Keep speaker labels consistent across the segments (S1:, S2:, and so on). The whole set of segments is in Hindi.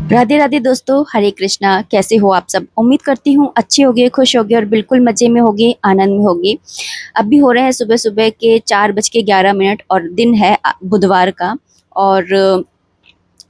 S1: राधे राधे दोस्तों, हरे कृष्णा। कैसे हो आप सब? उम्मीद करती हूँ अच्छे होगे, खुश होगे और बिल्कुल मज़े में होगे, आनंद में होगे। अभी हो रहे हैं सुबह सुबह के 4:11 और दिन है बुधवार का। और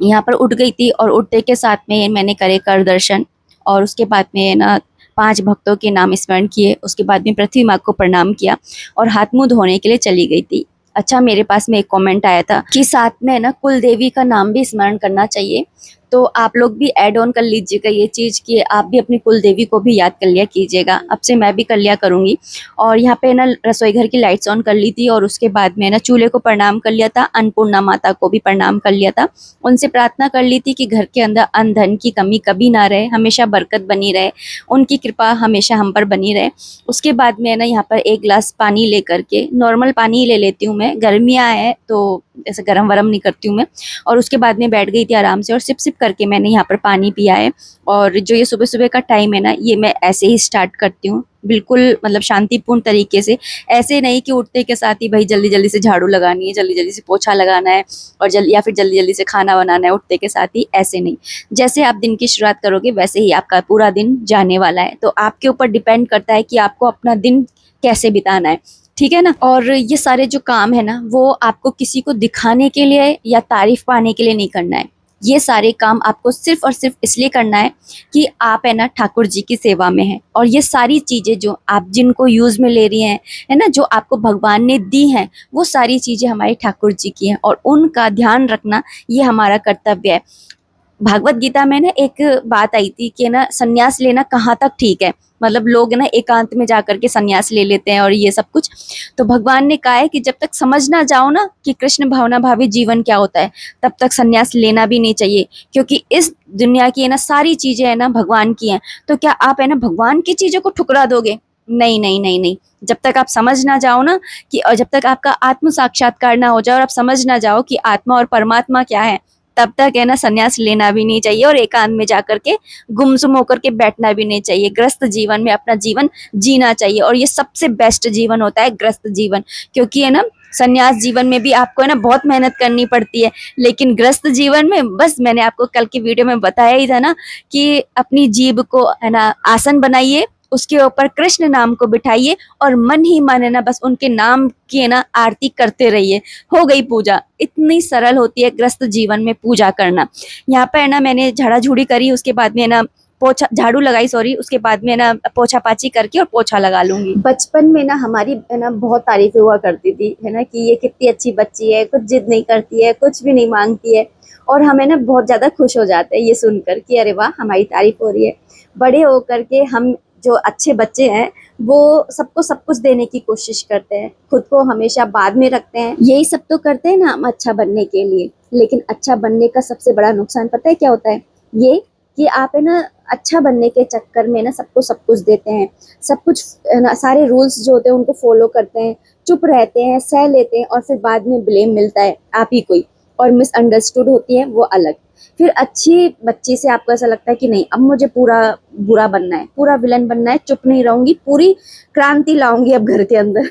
S1: यहाँ पर उठ गई थी और उठते के साथ में मैंने करे कर दर्शन। और उसके बाद में ना 5 भक्तों के नाम स्मरण किए। उसके बाद में पृथ्वी माँ को प्रणाम किया और हाथ मुंह धोने के लिए चली गई थी। अच्छा, मेरे पास में एक कमेंट आया था कि साथ में ना कुल देवी का नाम भी स्मरण करना चाहिए। तो आप लोग भी ऐड ऑन कर लीजिएगा ये चीज़ कि आप भी अपनी कुल देवी को भी याद कर लिया कीजिएगा। अब से मैं भी कर लिया करूँगी। और यहाँ पे ना रसोई घर की लाइट्स ऑन कर ली थी और उसके बाद में ना चूल्हे को प्रणाम कर लिया था, अन्नपूर्णा माता को भी प्रणाम कर लिया था। उनसे प्रार्थना कर ली थी कि घर के अंदर अन्न धन की कमी कभी ना रहे, हमेशा बरकत बनी रहे, उनकी कृपा हमेशा हम पर बनी रहे। उसके बाद में ना यहाँ पर एक गिलास पानी लेकर के, नॉर्मल पानी ले लेती हूँ मैं, गर्मियाँ है तो ऐसे गरम वरम नहीं करती हूँ मैं। और उसके बाद में बैठ गई थी आराम से और सिप सिप करके मैंने यहाँ पर पानी पिया है। और जो ये सुबह सुबह का टाइम है ना, ये मैं ऐसे ही स्टार्ट करती हूँ, बिल्कुल मतलब शांतिपूर्ण तरीके से। ऐसे नहीं कि उठते के साथ ही भाई जल्दी जल्दी से झाड़ू लगानी है, जल्दी जल्दी से पोछा लगाना है और जल्दी या फिर जल्दी जल्दी से खाना बनाना है उठते के साथ ही, ऐसे नहीं। जैसे आप दिन की शुरुआत करोगे वैसे ही आपका पूरा दिन जाने वाला है। तो आपके ऊपर डिपेंड करता है कि आपको अपना दिन कैसे बिताना है, ठीक है ना। और ये सारे जो काम है ना, वो आपको किसी को दिखाने के लिए या तारीफ पाने के लिए नहीं करना है। ये सारे काम आपको सिर्फ और सिर्फ इसलिए करना है कि आप है ना ठाकुर जी की सेवा में हैं। और ये सारी चीज़ें जो आप जिनको यूज़ में ले रही हैं, है ना, जो आपको भगवान ने दी हैं, वो सारी चीज़ें हमारे ठाकुर जी की हैं और उनका ध्यान रखना ये हमारा कर्तव्य है। भागवत गीता में ना एक बात आई थी कि ना संन्यास लेना कहाँ तक ठीक है। मतलब लोग ना एकांत में जाकर के संन्यास ले लेते हैं और ये सब कुछ। तो भगवान ने कहा है कि जब तक समझ ना जाओ ना कि कृष्ण भावना भावी जीवन क्या होता है, तब तक संन्यास लेना भी नहीं चाहिए। क्योंकि इस दुनिया की है ना सारी चीजें है ना भगवान की हैं। तो क्या आप है ना भगवान की चीजों को ठुकरा दोगे? नहीं नहीं नहीं नहीं। जब तक आप समझ ना जाओ ना कि, और जब तक आपका आत्म साक्षात्कार ना हो जाए और आप समझ ना जाओ कि आत्मा और परमात्मा क्या है, तब तक है ना संन्यास लेना भी नहीं चाहिए और एकांत में जाकर के गुमसुम होकर के बैठना भी नहीं चाहिए। ग्रस्त जीवन में अपना जीवन जीना चाहिए और ये सबसे बेस्ट जीवन होता है ग्रस्त जीवन। क्योंकि है ना संन्यास जीवन में भी आपको है ना बहुत मेहनत करनी पड़ती है, लेकिन ग्रस्त जीवन में बस मैंने आपको कल की वीडियो में बताया ही था ना कि अपनी जीभ को है ना आसन बनाइए, उसके ऊपर कृष्ण नाम को बिठाइए और मन ही मन है ना बस उनके नाम की है ना आरती करते रहिए, हो गई पूजा। इतनी सरल होती है ग्रस्त जीवन में पूजा करना। यहाँ पे है ना मैंने झाड़ा झूड़ी करी, उसके बाद में है ना पोछा झाड़ू लगाई, सॉरी, उसके बाद में ना पोछा पाची करके और पोछा लगा लूंगी। बचपन में ना हमारी है ना बहुत तारीफें हुआ करती थी, है ना, कि ये कितनी अच्छी बच्ची है, कुछ जिद नहीं करती है, कुछ भी नहीं मांगती है। और हमें ना बहुत ज्यादा खुश हो जाते हैं ये सुनकर कि अरे वाह हमारी तारीफ हो रही है। बड़े होकर के हम जो अच्छे बच्चे हैं वो सबको सब कुछ देने की कोशिश करते हैं, खुद को हमेशा बाद में रखते हैं। यही सब तो करते हैं ना हम अच्छा बनने के लिए। लेकिन अच्छा बनने का सबसे बड़ा नुकसान पता है क्या होता है? ये कि आप है ना अच्छा बनने के चक्कर में ना सबको सब कुछ देते हैं, सब कुछ है ना, सारे रूल्स जो होते हैं उनको फॉलो करते हैं, चुप रहते हैं, सह लेते हैं और फिर बाद में ब्लेम मिलता है आप ही कोई, और मिसअंडरस्टूड होती है वो अलग। फिर अच्छी बच्ची से आपको ऐसा लगता है कि नहीं अब मुझे पूरा बुरा बनना है, पूरा विलन बनना है, चुप नहीं रहूंगी, पूरी क्रांति लाऊंगी अब घर के अंदर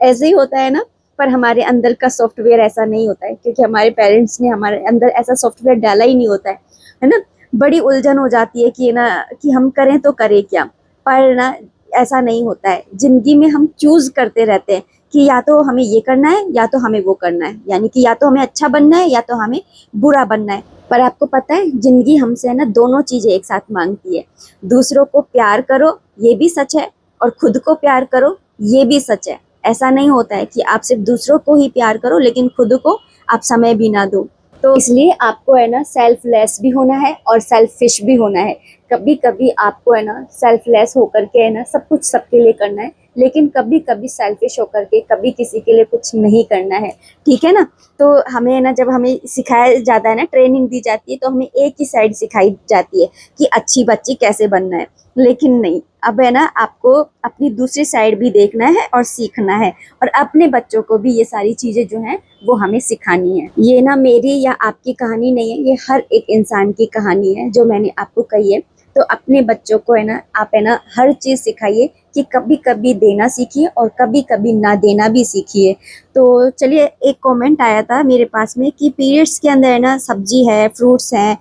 S1: ऐसे ही होता है ना। पर हमारे अंदर का सॉफ्टवेयर ऐसा नहीं होता है, क्योंकि हमारे पेरेंट्स ने हमारे अंदर ऐसा सॉफ्टवेयर डाला ही नहीं होता है ना। बड़ी उलझन हो जाती है कि ना कि हम करें तो करें क्या। पर ना ऐसा नहीं होता है, जिंदगी में हम चूज करते रहते हैं कि या तो हमें ये करना है या तो हमें वो करना है, यानी कि या तो हमें अच्छा बनना है या तो हमें बुरा बनना है। पर आपको पता है जिंदगी हमसे है ना दोनों चीजें एक साथ मांगती है। दूसरों को प्यार करो ये भी सच है, और खुद को प्यार करो ये भी सच है। ऐसा नहीं होता है कि आप सिर्फ दूसरों को ही प्यार करो लेकिन खुद को आप समय भी ना दो। तो इसलिए आपको है ना सेल्फलेस भी होना है और सेल्फिश भी होना है। कभी कभी आपको है ना सेल्फलेस होकर के है ना सब कुछ सबके लिए करना है, लेकिन कभी कभी सेल्फिश होकर के कभी किसी के लिए कुछ नहीं करना है, ठीक है ना। तो हमें ना जब हमें सिखाया जाता है ना, ट्रेनिंग दी जाती है, तो हमें एक ही साइड सिखाई जाती है कि अच्छी बच्ची कैसे बनना है। लेकिन नहीं, अब है ना आपको अपनी दूसरी साइड भी देखना है और सीखना है, और अपने बच्चों को भी ये सारी चीजें जो हैं वो हमें सिखानी है। ये ना मेरी या आपकी कहानी नहीं है, ये हर एक इंसान की कहानी है जो मैंने आपको कही है। तो अपने बच्चों को है ना आप है ना हर चीज सिखाइए कि कभी कभी देना सीखिए और कभी कभी ना देना भी सीखिए। तो चलिए, एक कमेंट आया था मेरे पास में कि पीरियड्स के अंदर है ना सब्जी है, फ्रूट्स हैं,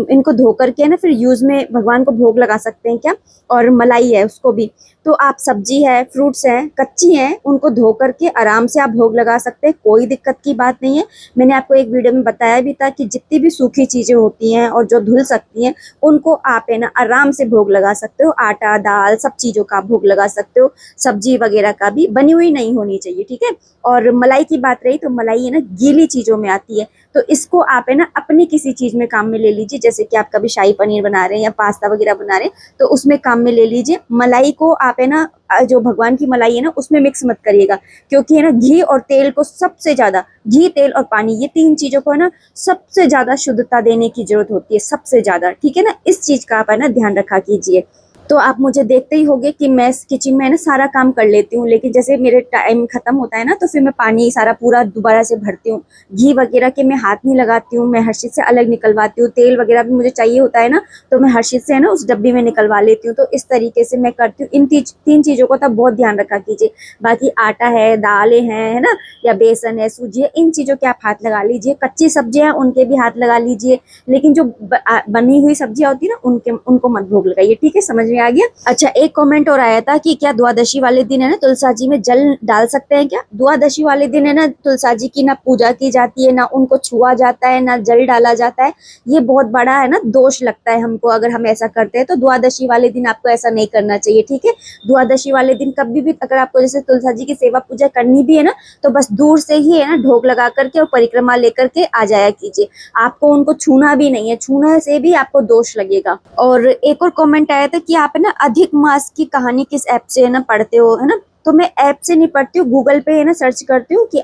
S1: इनको धो करके ना फिर यूज़ में भगवान को भोग लगा सकते हैं क्या? और मलाई है उसको भी। तो आप सब्जी है, फ्रूट्स हैं, कच्ची हैं, उनको धो करके आराम से आप भोग लगा सकते हैं, कोई दिक्कत की बात नहीं है। मैंने आपको एक वीडियो में बताया भी था कि जितनी भी सूखी चीज़ें होती हैं और जो धुल सकती हैं, उनको आप है ना आराम से भोग लगा सकते हो। आटा, दाल, सब चीज़ों का आप भोग लगा सकते हो। सब्जी वगैरह का भी बनी हुई नहीं होनी चाहिए, ठीक है? और मलाई की बात रही तो मलाई है ना गीली चीज़ों में आती है, तो इसको आप है ना अपनी किसी चीज़ में काम में ले लीजिए। जैसे कि आप कभी शाही पनीर बना रहे हैं या पास्ता वगैरह बना रहे हैं, तो उसमें काम में ले लीजिए। मलाई को आप है ना जो भगवान की मलाई है ना उसमें मिक्स मत करिएगा, क्योंकि है ना घी और तेल को सबसे ज़्यादा, घी, तेल और पानी, ये 3 चीज़ों को है ना सबसे ज़्यादा शुद्धता देने की ज़रूरत होती है, सबसे ज़्यादा, ठीक है ना? इस चीज़ का आप है ना ध्यान रखा कीजिए। तो आप मुझे देखते ही होंगे कि मैं किचन में है ना सारा काम कर लेती हूँ, लेकिन जैसे मेरे टाइम खत्म होता है ना तो फिर मैं पानी सारा पूरा दोबारा से भरती हूँ। घी वगैरह के मैं हाथ नहीं लगाती हूँ, मैं हर चीज़ से अलग निकलवाती हूँ। तेल वगैरह भी मुझे चाहिए होता है ना, तो मैं हर चीज़ से है ना उस डब्बी में निकलवा लेती हूँ। तो इस तरीके से मैं करती हूँ। इन 3 चीज़ों को तब बहुत ध्यान रखा कीजिए। बाकी आटा है, दालें हैं, है ना, या बेसन है, सूजी है, इन चीज़ों के आप हाथ लगा लीजिए। कच्ची सब्जियाँ हैं उनके भी हाथ लगा लीजिए, लेकिन जो बनी हुई सब्जियाँ होती है ना उनको मत भोग लगाइए, ठीक है? समझ में आ गया? अच्छा, एक कमेंट और आया था कि क्या द्वादशी वाले दिन है ना तुलसा जी में जल डाल सकते हैं क्या? द्वादशी वाले दिन है ना तुलसा जी की ना पूजा की जाती है, ना उनको छुआ जाता है, ना जल डाला जाता है। ये बहुत बड़ा है ना दोष लगता है हमको अगर हम ऐसा करते हैं। तो द्वादशी वाले दिन आपको ऐसा नहीं करना चाहिए, ठीक है? द्वादशी वाले दिन कभी भी अगर आपको जैसे तुलसा जी की सेवा पूजा करनी भी है ना, तो बस दूर से ही है ना ढोक लगा करके और परिक्रमा लेकर के आ जाया कीजिए। आपको उनको छूना भी नहीं है, छूने से भी आपको दोष लगेगा। और एक और कमेंट आया था कि आप है ना अधिक मास की कहानी किस ऐप से है ना पढ़ते हो, है ना? तो मैं ऐप से नहीं पढ़ती हूँ, गूगल पे है ना सर्च करती हूँ कि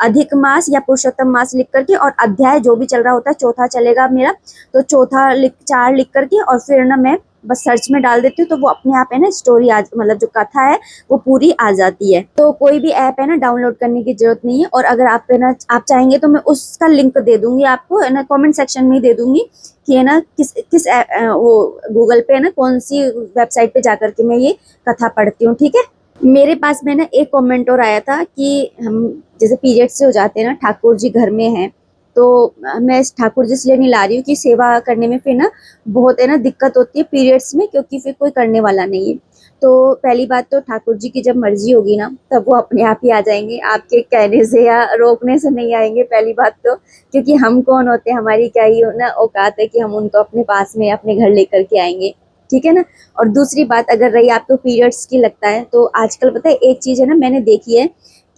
S1: अधिक मास या पुरुषोत्तम मास लिख करके, और अध्याय जो भी चल रहा होता है, चौथा चलेगा मेरा, तो चौथा 4 लिख करके और फिर ना मैं बस सर्च में डाल देती हूँ, तो वो अपने आप है ना स्टोरी मतलब जो कथा है वो पूरी आ जाती है। तो कोई भी ऐप है ना डाउनलोड करने की जरूरत नहीं है। और अगर आप है ना आप चाहेंगे तो मैं उसका लिंक दे दूंगी आपको, है ना, कमेंट सेक्शन में ही दे दूंगी कि है ना किस किस वो गूगल पे है ना कौन सी वेबसाइट पे जाकर के मैं ये कथा पढ़ती हूँ, ठीक है? मेरे पास में ना एक कमेंट और आया था कि हम जैसे पीरियड से हो जाते हैं ना, ठाकुर जी घर में हैं, तो मैं इस ठाकुर जी इसलिए नहीं ला रही हूँ कि सेवा करने में फिर ना बहुत है ना दिक्कत होती है पीरियड्स में, क्योंकि फिर कोई करने वाला नहीं है। तो पहली बात तो ठाकुर जी की जब मर्जी होगी ना तब वो अपने आप ही आ जाएंगे, आपके कहने से या रोकने से नहीं आएंगे, पहली बात तो। क्योंकि हम कौन होते हैं, हमारी क्या ही ना औकात है कि हम उनको अपने पास में अपने घर लेकर के आएंगे, ठीक है ना? और दूसरी बात, अगर रही आपको पीरियड्स की लगता है, तो आजकल पता है एक चीज़ है ना मैंने देखी है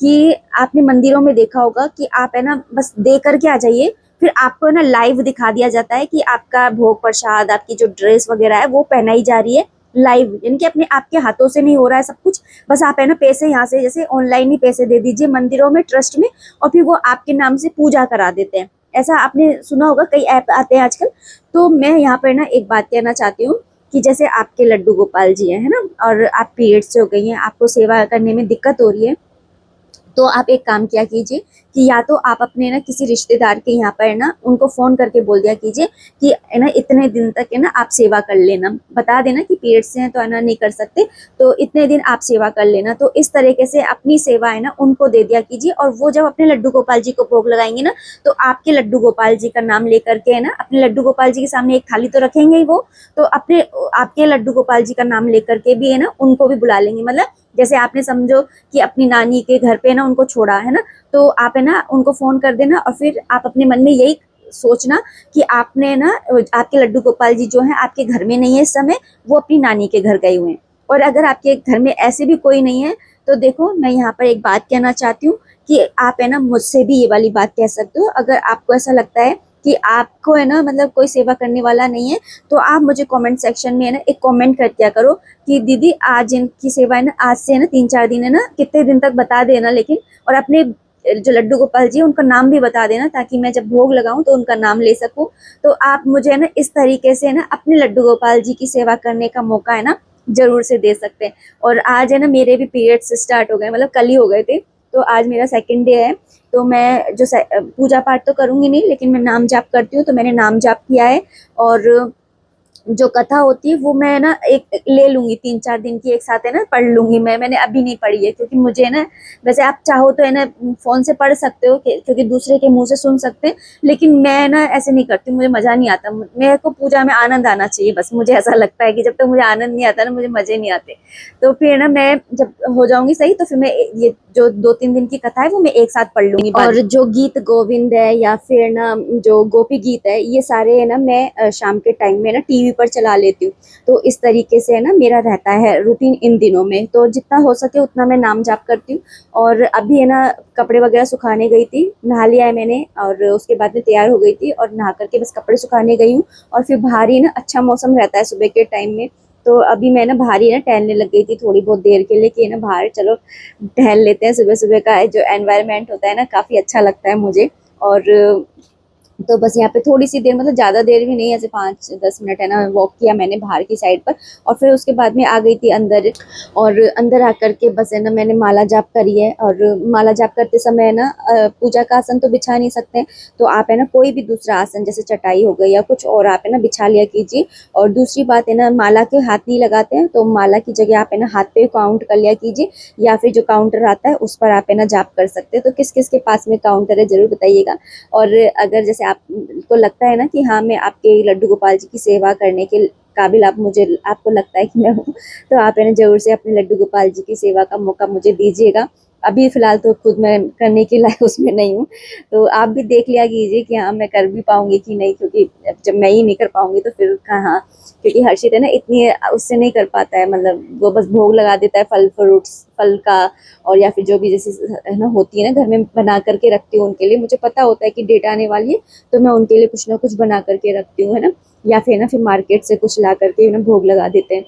S1: कि आपने मंदिरों में देखा होगा कि आप है ना बस दे करके आ जाइए, फिर आपको है ना लाइव दिखा दिया जाता है कि आपका भोग प्रसाद, आपकी जो ड्रेस वगैरह है वो पहनाई जा रही है लाइव, यानी कि अपने आपके हाथों से नहीं हो रहा है सब कुछ। बस आप है ना पैसे यहाँ से जैसे ऑनलाइन ही पैसे दे दीजिए मंदिरों में, ट्रस्ट में, और फिर वो आपके नाम से पूजा करा देते हैं। ऐसा आपने सुना होगा, कई ऐप आते हैं आजकल। तो मैं यहाँ पर ना एक बात कहना चाहती हूँ कि जैसे आपके लड्डू गोपाल जी हैं, है ना, और आप पीरियड से हो गई हैं, आपको सेवा करने में दिक्कत हो रही है, तो आप एक काम किया कीजिए कि या तो आप अपने ना किसी रिश्तेदार के यहाँ पर ना उनको फ़ोन करके बोल दिया कीजिए कि है ना इतने दिन तक है ना आप सेवा कर लेना, बता देना कि पेट से हैं तो है ना नहीं कर सकते, तो इतने दिन आप सेवा कर लेना। तो इस तरीके से अपनी सेवा है ना उनको दे दिया कीजिए, और वो जब अपने लड्डू गोपाल जी को भोग लगाएंगे ना, तो आपके लड्डू गोपाल जी का नाम लेकर के है ना अपने लड्डू गोपाल जी के सामने एक थाली तो रखेंगे ही वो, तो अपने आपके लड्डू गोपाल जी का नाम लेकर के भी है ना उनको भी बुला लेंगे। मतलब जैसे आपने समझो कि अपनी नानी के घर पे ना उनको छोड़ा है ना, तो आप है ना उनको फोन कर देना, और फिर आप अपने मन में यही सोचना कि आपने ना आपके लड्डू गोपाल जी जो हैं आपके घर में नहीं है इस समय, वो अपनी नानी के घर गए हुए हैं। और अगर आपके घर में ऐसे भी कोई नहीं है, तो देखो मैं यहाँ पर एक बात कहना चाहती हूँ कि आप है ना मुझसे भी ये वाली बात कह सकते हो। अगर आपको ऐसा लगता है कि आपको है ना मतलब कोई सेवा करने वाला नहीं है, तो आप मुझे कमेंट सेक्शन में है ना एक कमेंट कर दिया करो कि दीदी आज इनकी सेवा है ना आज से है ना 3-4 दिन है ना कितने दिन तक बता देना, लेकिन और अपने जो लड्डू गोपाल जी उनका नाम भी बता देना, ताकि मैं जब भोग लगाऊं तो उनका नाम ले सकूं। तो आप मुझे है ना इस तरीके से है ना अपने लड्डू गोपाल जी की सेवा करने का मौका है ना जरूर से दे सकते हैं। और आज है ना मेरे भी पीरियड्स स्टार्ट हो गए, मतलब कल ही हो गए थे, तो आज मेरा सेकंड डे है। तो मैं जो पूजा पाठ तो करूंगी नहीं, लेकिन मैं नाम जाप करती हूँ, तो मैंने नाम जाप किया है। और जो कथा होती है वो मैं ना एक ले लूंगी, 3-4 दिन की एक साथ है ना पढ़ लूंगी। मैंने अभी नहीं पढ़ी है, क्योंकि मुझे ना, वैसे आप चाहो तो है ना फोन से पढ़ सकते हो, क्योंकि दूसरे के मुंह से सुन सकते हैं, लेकिन मैं ना ऐसे नहीं करती, मुझे मजा नहीं आता। मेरे को पूजा में आनंद आना चाहिए बस, मुझे ऐसा लगता है कि जब तक मुझे आनंद नहीं आता ना, मुझे मजे नहीं आते। तो फिर ना मैं जब हो जाऊंगी सही, तो फिर मैं ये जो 2-3 दिन की कथा है वो मैं एक साथ पढ़ लूंगी। और जो गीत गोविंद है या फिर ना जो गोपी गीत है, ये सारे है ना मैं शाम के टाइम में ना टीवी पर चला लेती हूँ। तो इस तरीके से है ना मेरा रहता है रूटीन इन दिनों में। तो जितना हो सके उतना मैं नाम जाप करती हूँ। और अभी है ना कपड़े वगैरह सुखाने गई थी, नहा लिया है मैंने, और उसके बाद में तैयार हो गई थी और नहा करके बस कपड़े सुखाने गई हूँ। और फिर बाहर ही ना अच्छा मौसम रहता है सुबह के टाइम में। तो अभी मैं ना बाहर ही ना टहलने लग गई थी थोड़ी बहुत देर के लिए, कि ना बाहर चलो टहल लेते हैं। सुबह सुबह का जो एनवायरनमेंट होता है ना, काफी अच्छा लगता है मुझे। और तो बस यहाँ पे थोड़ी सी देर, मतलब ज्यादा देर भी नहीं, ऐसे 5-10 मिनट है ना वॉक किया मैंने बाहर की साइड पर। और फिर उसके बाद में आ गई थी अंदर। और अंदर आकर के बस है ना मैंने माला जाप करी है। और माला जाप करते समय है ना पूजा का आसन तो बिछा नहीं सकते, तो आप है ना कोई भी दूसरा आसन, जैसे चटाई हो गई या कुछ और, आप है ना बिछा लिया कीजिए। और दूसरी बात है ना, माला के हाथ नहीं लगाते हैं, तो माला की जगह आप है ना हाथ पे काउंट कर लिया कीजिए, या फिर जो काउंटर आता है उस पर आप है ना जाप कर सकते हैं। तो किस किस के पास में काउंटर है जरूर बताइएगा। और अगर जैसे आपको लगता है ना कि हाँ मैं आपके लड्डू गोपाल जी की सेवा करने के काबिल, आप मुझे आपको लगता है कि मैं हूँ, तो आप है ना जरूर से अपने लड्डू गोपाल जी की सेवा का मौका मुझे दीजिएगा। अभी फिलहाल तो खुद मैं करने के लायक उसमें नहीं हूँ, तो आप भी देख लिया कीजिए कि हाँ मैं कर भी पाऊंगी कि नहीं, क्योंकि जब मैं ही नहीं कर पाऊंगी तो फिर कहाँ। क्योंकि हर्षित है ना इतनी उससे नहीं कर पाता है, मतलब वो बस भोग लगा देता है फल फ्रूट्स फल का, और या फिर जो भी जैसे है ना होती है ना घर में बना करके रखती हूँ उनके लिए। मुझे पता होता है कि डेट आने वाली है, तो मैं उनके लिए कुछ ना कुछ बना करके रखती हूँ, है ना। या फिर ना फिर मार्केट से कुछ ला करके ना भोग लगा देते हैं।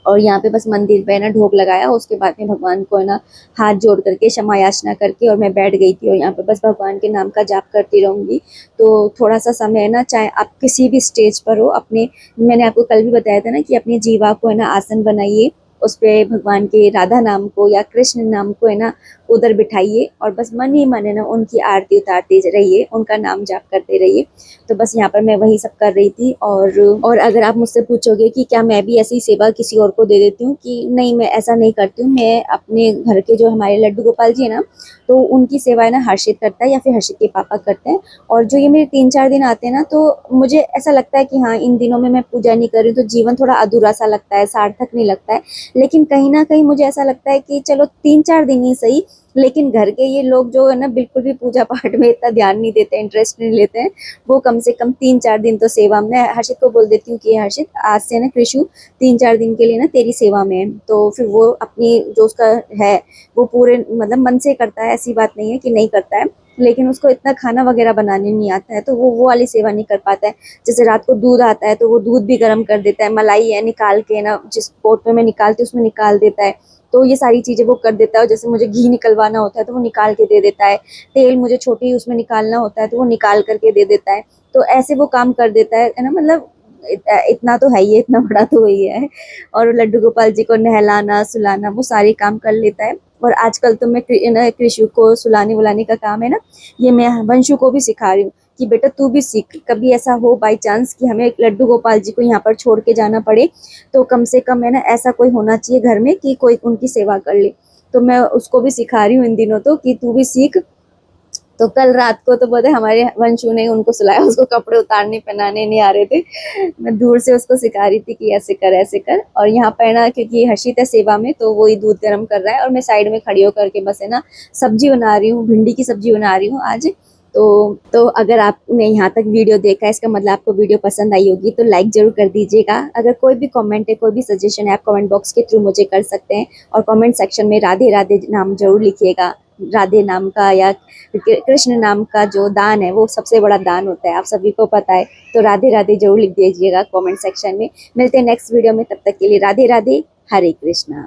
S1: और यहाँ पे बस मंदिर पे ना भोग लगाया, उसके बाद में भगवान को है ना हाथ जोड़ करके क्षमा याचना करके और मैं बैठ गई थी। और यहाँ पे बस भगवान के नाम का जाप करती रहूंगी। तो थोड़ा सा समय है ना, चाहे आप किसी भी स्टेज पर हो अपने, मैंने आपको कल भी बताया था ना कि अपनी जीवा को है ना आसन बनाइए, उस पे भगवान के राधा नाम को या कृष्ण नाम को है ना उधर बिठाइए, और बस मन ही मन है ना उनकी आरती उतारते रहिए, उनका नाम जाप करते रहिए। तो बस यहाँ पर मैं वही सब कर रही थी। और अगर आप मुझसे पूछोगे कि क्या मैं भी ऐसी सेवा किसी और को दे देती हूँ, कि नहीं, मैं ऐसा नहीं करती हूँ। मैं अपने घर के जो हमारे लड्डू गोपाल जी है ना, तो उनकी सेवा है ना हर्षित करता है या फिर हर्षित के पापा करते हैं। और जो ये मेरे 3-4 दिन आते हैं ना, तो मुझे ऐसा लगता है कि हाँ इन दिनों में मैं पूजा नहीं कर रही हूँ तो जीवन थोड़ा अधूरा सा लगता है, सार्थक नहीं लगता है। लेकिन कहीं ना कहीं मुझे ऐसा लगता है कि चलो 3-4 दिन ही सही, लेकिन घर के ये लोग जो है ना बिल्कुल भी पूजा पाठ में इतना ध्यान नहीं देते, इंटरेस्ट नहीं लेते हैं, वो कम से कम 3-4 दिन तो सेवा में। हर्षित को बोल देती हूँ कि हर्षित आज से ना कृषु 3-4 दिन के लिए ना तेरी सेवा में है। तो फिर वो अपनी जो उसका है वो पूरे मतलब मन से करता है, ऐसी बात नहीं है कि नहीं करता है। लेकिन उसको इतना खाना वगैरह बनाने नहीं आता है, तो वो वाली सेवा नहीं कर पाता है। जैसे रात को दूध आता है तो वो दूध भी गर्म कर देता है, मलाई है निकाल के ना जिस पोट में मैं निकालती हूँ उसमें निकाल देता है। तो ये सारी चीजें वो कर देता है। और जैसे मुझे घी निकलवाना होता है तो वो निकाल के दे देता है, तेल मुझे छोटी उसमें निकालना होता है तो वो निकाल करके दे देता है। तो ऐसे वो काम कर देता है ना, मतलब इतना तो है ही है, इतना बड़ा तो वही है। और लड्डू गोपाल जी को नहलाना सुलाना वो सारे काम कर लेता है। और आजकल तो मैं कृषु को सुलाने वुलाने का काम है ना, ये मैं वंशु को भी सिखा रही हूँ कि बेटा तू भी सीख। कभी ऐसा हो बाई चांस कि हमें लड्डू गोपाल जी को यहाँ पर छोड़ के जाना पड़े, तो कम से कम है ना ऐसा कोई होना चाहिए घर में कि कोई उनकी सेवा कर ले। तो मैं उसको भी सिखा रही हूँ इन दिनों तो, कि तू भी सीख। तो कल रात को तो बोले हमारे वंशु ने उनको सुलाया, उसको कपड़े उतारने पहनाने नहीं आ रहे थे, मैं दूर से उसको सिखा रही थी कि ऐसे कर ऐसे कर। और यहाँ पर ना क्योंकि हर्षित है सेवा में, तो वही दूध गर्म कर रहा है और मैं साइड में खड़ी होकर के बस है ना सब्जी बना रही हूँ, भिंडी की सब्जी बना रही हूँ आज। तो अगर आपने यहाँ तक वीडियो देखा है, इसका मतलब आपको वीडियो पसंद आई होगी, तो लाइक जरूर कर दीजिएगा। अगर कोई भी कमेंट है, कोई भी सजेशन है, आप कमेंट बॉक्स के थ्रू मुझे कर सकते हैं। और कमेंट सेक्शन में राधे राधे नाम जरूर लिखिएगा। राधे नाम का या कृष्ण नाम का जो दान है वो सबसे बड़ा दान होता है, आप सभी को पता है। तो राधे राधे जरूर लिख दीजिएगा कमेंट सेक्शन में। मिलते हैं नेक्स्ट वीडियो में, तब तक के लिए राधे राधे, हरे कृष्णा।